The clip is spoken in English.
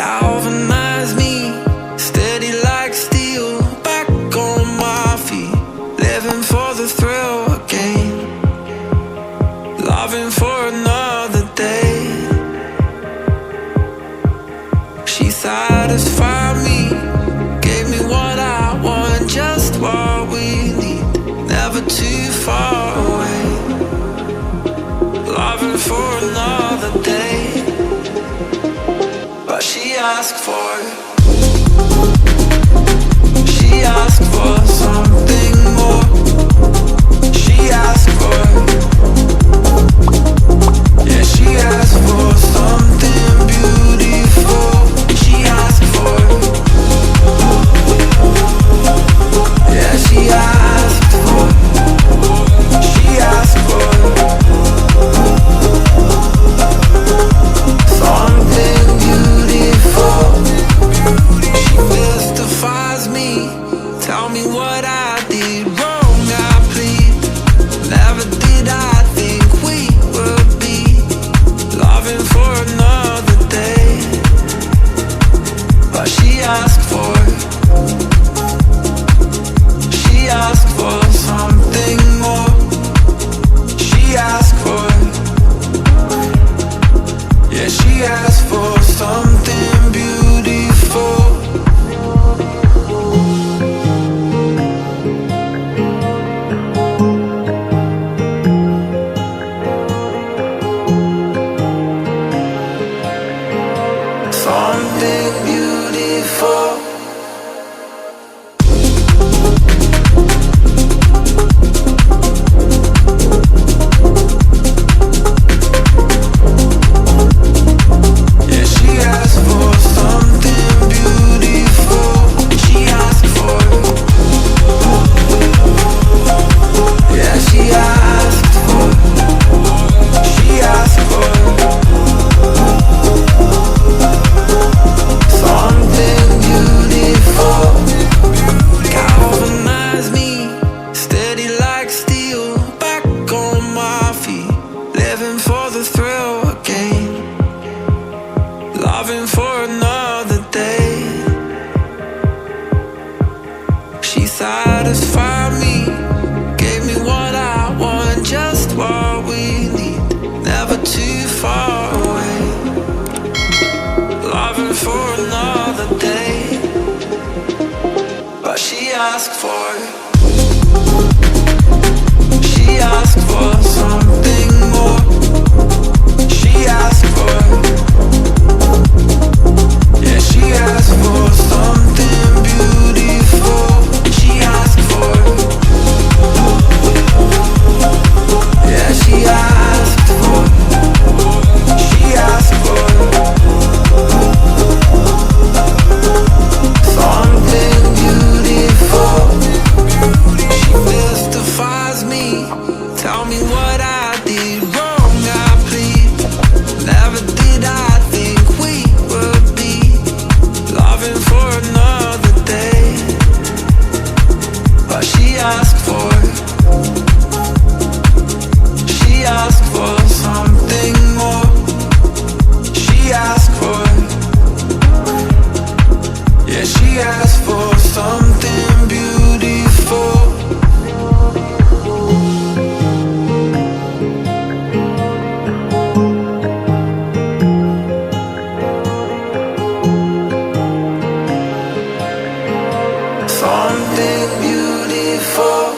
galvanize me, steady like steel, back on my feet, living for the thrill again, loving for another day. She satisfied me, gave me what I want, just what we need, never too far away, loving for another day. But she asked for something more. She asked for, yeah, she asked for something beautiful. She asked for, yeah, she asked for, she asked for something beautiful. She mystifies me, tell me what I did wrong, I plead. Never did I think we would be loving for another day. But she asked for something more. She asked for, yeah, she asked for something beautiful. Something beautiful. Yeah, she asked for something beautiful. She asked for, yeah, she asked for, she asked for something beautiful. Galvanize me, steady like steel, back on my feet, living for the thrill again, loving for another day. She satisfied me, gave me what I want, just what we need, never too far away, loving for another day. But she asked for something more. She asked for, yeah, she asked for something beautiful. She asked for, yeah, she asked for, she asked for something beautiful. She mystifies me, tell me what I did wrong, I plead. Never did I think we would be loving for another day. But she asked for something more. She asked for, yeah, she asked for something beautiful. Something beautiful.